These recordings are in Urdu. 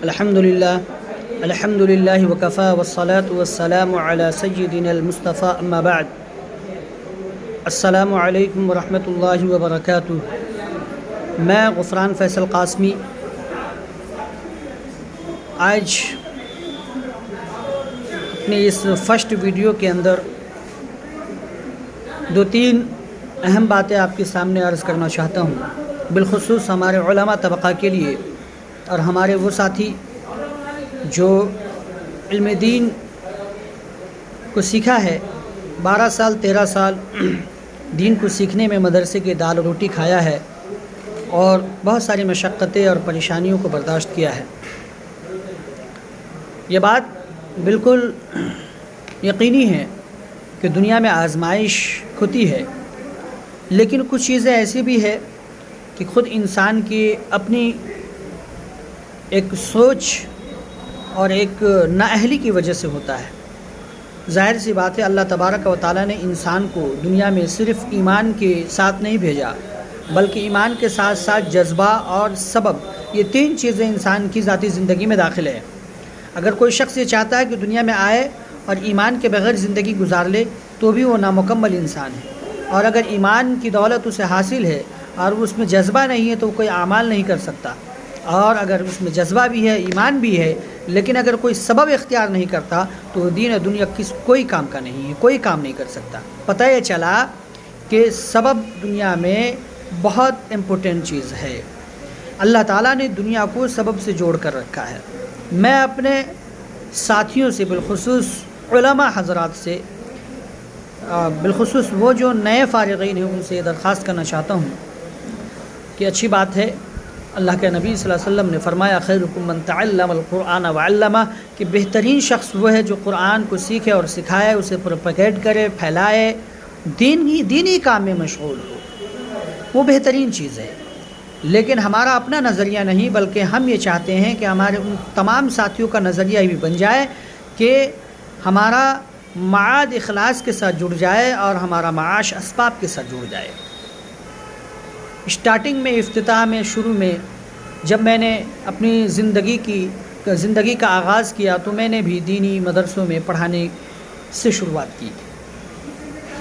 الحمد للہ وکفا والصلاة والسلام علی سیدنا المصطفیٰ اما بعد. السلام علیکم ورحمۃ اللہ وبرکاتہ. میں غفران فیصل قاسمی آج اپنے اس فرسٹ ویڈیو کے اندر دو تین اہم باتیں آپ کے سامنے عرض کرنا چاہتا ہوں، بالخصوص ہمارے علماء طبقہ کے لیے اور ہمارے وہ ساتھی جو علم دین کو سیکھا ہے، 12 سال 13 سال دین کو سیکھنے میں مدرسے کی دال روٹی کھایا ہے اور بہت ساری مشقتیں اور پریشانیوں کو برداشت کیا ہے. یہ بات بالکل یقینی ہے کہ دنیا میں آزمائش ہوتی ہے، لیکن کچھ چیزیں ایسی بھی ہے کہ خود انسان کی اپنی ایک سوچ اور ایک نااہلی کی وجہ سے ہوتا ہے. ظاہر سی بات ہے، اللہ تبارک و تعالیٰ نے انسان کو دنیا میں صرف ایمان کے ساتھ نہیں بھیجا، بلکہ ایمان کے ساتھ ساتھ جذبہ اور سبب، یہ تین چیزیں انسان کی ذاتی زندگی میں داخل ہے. اگر کوئی شخص یہ چاہتا ہے کہ دنیا میں آئے اور ایمان کے بغیر زندگی گزار لے تو بھی وہ نامکمل انسان ہے، اور اگر ایمان کی دولت اسے حاصل ہے اور اس میں جذبہ نہیں ہے تو وہ کوئی اعمال نہیں کر سکتا. اور اگر اس میں جذبہ بھی ہے، ایمان بھی ہے، لیکن اگر کوئی سبب اختیار نہیں کرتا تو دین دنیا کوئی کام کا نہیں ہے، کوئی کام نہیں کر سکتا. پتہ یہ چلا کہ سبب دنیا میں بہت امپورٹنٹ چیز ہے. اللہ تعالیٰ نے دنیا کو سبب سے جوڑ کر رکھا ہے. میں اپنے ساتھیوں سے، بالخصوص علماء حضرات سے، بالخصوص وہ جو نئے فارغین ہیں، ان سے یہ درخواست کرنا چاہتا ہوں کہ اچھی بات ہے، اللہ کے نبی صلی اللہ علیہ وسلم نے فرمایا خیرکم من تعلم القرآن وعلمہ، کہ بہترین شخص وہ ہے جو قرآن کو سیکھے اور سکھائے، اسے پروپیگیٹ کرے، پھیلائے، دینی کام میں مشغول ہو. وہ بہترین چیز ہے. لیکن ہمارا اپنا نظریہ نہیں، بلکہ ہم یہ چاہتے ہیں کہ ہمارے ان تمام ساتھیوں کا نظریہ بھی بن جائے کہ ہمارا معاد اخلاص کے ساتھ جڑ جائے اور ہمارا معاش اسباب کے ساتھ جڑ جائے. اسٹارٹنگ میں، افتتاح میں، شروع میں جب میں نے اپنی زندگی کا آغاز کیا تو میں نے بھی دینی مدرسوں میں پڑھانے سے شروعات کی.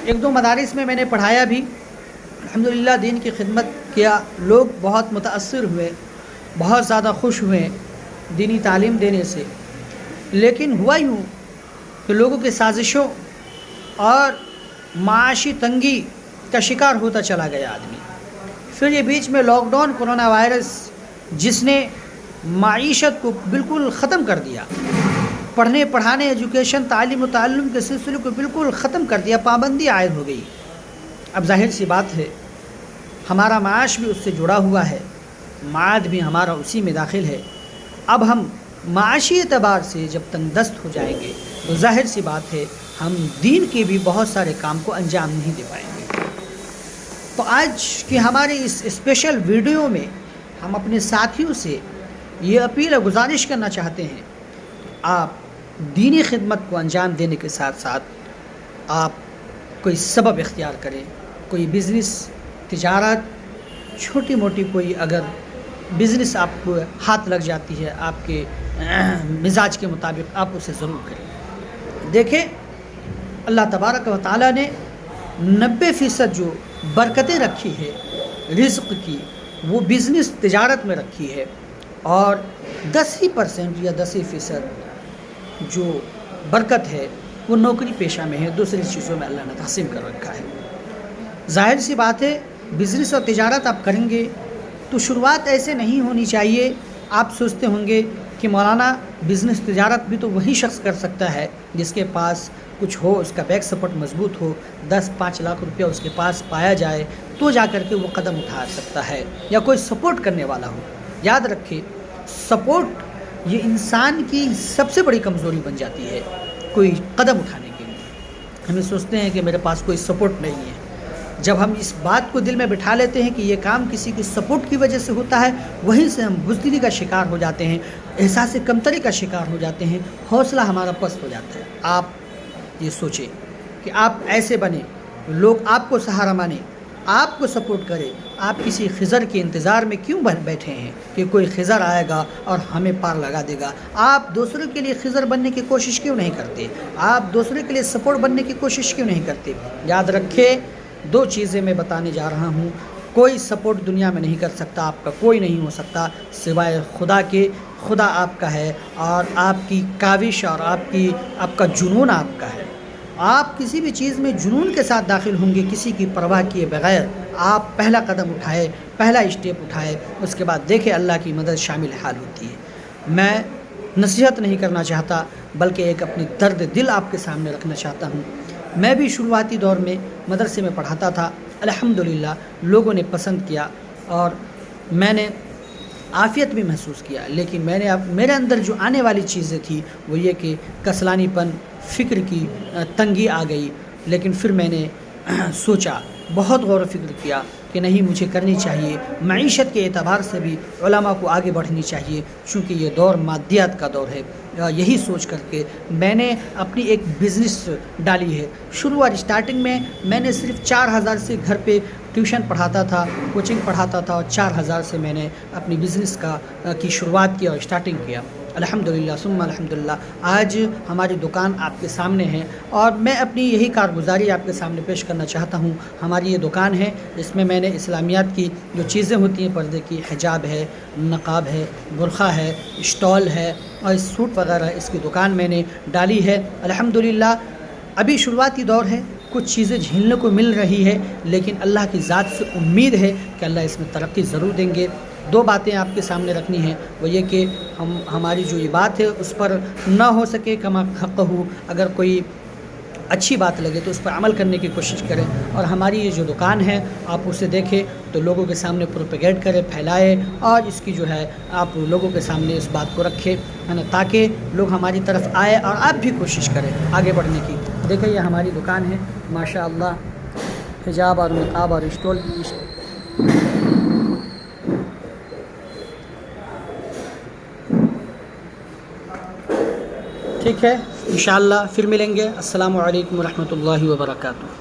ایک دو مدارس میں نے پڑھایا بھی، الحمدللہ دین کی خدمت کیا. لوگ بہت متاثر ہوئے، بہت زیادہ خوش ہوئے دینی تعلیم دینے سے. لیکن ہوا یوں کہ لوگوں کے سازشوں اور معاشی تنگی کا شکار ہوتا چلا گیا آدمی. پھر یہ بیچ میں لاک ڈاؤن، کرونا وائرس، جس نے معیشت کو بالکل ختم کر دیا، پڑھنے پڑھانے، ایجوکیشن، تعلیم و تعلم کے سلسلے کو بالکل ختم کر دیا، پابندی عائد ہو گئی. اب ظاہر سی بات ہے، ہمارا معاش بھی اس سے جڑا ہوا ہے، معاد بھی ہمارا اسی میں داخل ہے. اب ہم معاشی اعتبار سے جب تنگ دست ہو جائیں گے تو ظاہر سی بات ہے ہم دین کے بھی بہت سارے کام کو انجام نہیں دے پائیں گے. تو آج کی ہماری اس اسپیشل ویڈیو میں ہم اپنے ساتھیوں سے یہ اپیل اور گزارش کرنا چاہتے ہیں کہ آپ دینی خدمت کو انجام دینے کے ساتھ ساتھ آپ کوئی سبب اختیار کریں. کوئی بزنس، تجارت، چھوٹی موٹی کوئی اگر بزنس آپ کو ہاتھ لگ جاتی ہے، آپ کے مزاج کے مطابق، آپ اسے ضرور کریں. دیکھیں، اللہ تبارک و تعالیٰ نے 90% جو برکتیں رکھی ہے رزق کی، وہ بزنس تجارت میں رکھی ہے، اور 10% یا 10% جو برکت ہے وہ نوکری پیشہ میں ہے، دوسری چیزوں میں اللہ نے تقسیم کر رکھا ہے. ظاہر سی بات ہے، بزنس اور تجارت آپ کریں گے تو شروعات ایسے نہیں ہونی چاہیے. آپ سوچتے ہوں گے کہ مولانا بزنس تجارت بھی تو وہی شخص کر سکتا ہے جس کے پاس کچھ ہو، اس کا بیک سپورٹ مضبوط ہو، 10-5 لاکھ روپیہ اس کے پاس پایا جائے تو جا کر کے وہ قدم اٹھا سکتا ہے، یا کوئی سپورٹ کرنے والا ہو. یاد رکھے، سپورٹ یہ انسان کی سب سے بڑی کمزوری بن جاتی ہے کوئی قدم اٹھانے کے لیے. ہمیں سوچتے ہیں کہ میرے پاس کوئی سپورٹ نہیں ہے. جب ہم اس بات کو دل میں بٹھا لیتے ہیں کہ یہ کام کسی کی سپورٹ کی وجہ سے ہوتا ہے، وہیں سے ہم بزدلی کا شکار ہو جاتے ہیں، احساس کمتری کا شکار ہو جاتے ہیں، حوصلہ ہمارا پست ہو جاتا ہے. آپ یہ سوچیں کہ آپ ایسے بنیں، لوگ آپ کو سہارا مانیں، آپ کو سپورٹ کرے، آپ کسی خضر کے انتظار میں کیوں بیٹھے ہیں کہ کوئی خضر آئے گا اور ہمیں پار لگا دے گا؟ آپ دوسروں کے لیے خضر بننے کی کوشش کیوں نہیں کرتے؟ آپ دوسروں کے لیے سپورٹ بننے کی کوشش کیوں نہیں کرتے؟ یاد رکھے، 2 چیزیں میں بتانے جا رہا ہوں. کوئی سپورٹ دنیا میں نہیں کر سکتا، آپ کا کوئی نہیں ہو سکتا سوائے خدا کے. خدا آپ کا ہے اور آپ کی کاوش اور آپ کا جنون آپ کا ہے. آپ کسی بھی چیز میں جنون کے ساتھ داخل ہوں گے، کسی کی پرواہ کیے بغیر آپ پہلا قدم اٹھائے، پہلا اسٹیپ اٹھائے، اس کے بعد دیکھیں اللہ کی مدد شامل حال ہوتی ہے. میں نصیحت نہیں کرنا چاہتا بلکہ ایک اپنی درد دل آپ کے سامنے رکھنا چاہتا ہوں. میں بھی شروعاتی دور میں مدرسے میں پڑھاتا تھا. الحمدللہ لوگوں نے پسند کیا اور میں نے عافیت بھی محسوس کیا، لیکن میرے اندر جو آنے والی چیزیں تھی وہ یہ کہ کسلانی پن، فکر کی تنگی آ گئی. لیکن پھر میں نے سوچا، بہت غور و فکر کیا کہ نہیں، مجھے کرنی چاہیے. معیشت کے اعتبار سے بھی علماء کو آگے بڑھنی چاہیے چونکہ یہ دور مادیات کا دور ہے. یہی سوچ کر کے میں نے اپنی ایک بزنس ڈالی ہے. اسٹارٹنگ میں میں نے صرف 4000 سے گھر پہ ٹیوشن پڑھاتا تھا، کوچنگ پڑھاتا تھا، اور 4000 سے میں نے اپنی بزنس کی شروعات کی اور اسٹارٹنگ کیا. الحمدللہ ثم الحمدللہ آج ہماری دکان آپ کے سامنے ہے اور میں اپنی یہی کارگزاری آپ کے سامنے پیش کرنا چاہتا ہوں. ہماری یہ دکان ہے، اس میں نے اسلامیات کی جو چیزیں ہوتی ہیں، پردے کی، حجاب ہے، نقاب ہے، برقع ہے، اسٹال ہے اور سوٹ وغیرہ، اس کی دکان میں نے ڈالی ہے. الحمدللہ ابھی شروعاتی دور ہے، کچھ چیزیں جھیلنے کو مل رہی ہے، لیکن اللہ کی ذات سے امید ہے کہ اللہ اس میں ترقی ضرور دیں گے. 2 باتیں آپ کے سامنے رکھنی ہیں، وہ یہ کہ ہماری جو یہ بات ہے اس پر نہ ہو سکے کما حق ہو، اگر کوئی اچھی بات لگے تو اس پر عمل کرنے کی کوشش کریں. اور ہماری یہ جو دکان ہے آپ اسے دیکھیں تو لوگوں کے سامنے پروپیگیٹ کریں، پھیلائے، اور اس کی جو ہے آپ لوگوں کے سامنے اس بات کو رکھیں، ہے نا، تاکہ لوگ ہماری طرف آئے اور آپ بھی کوشش کریں آگے بڑھنے کی. دیکھیں یہ ہماری دکان ہے، ماشاء اللہ حجاب اور نقاب اور اسٹول. ٹھیک ہے، انشاءاللہ پھر ملیں گے. السلام علیکم ورحمۃ اللہ وبرکاتہ.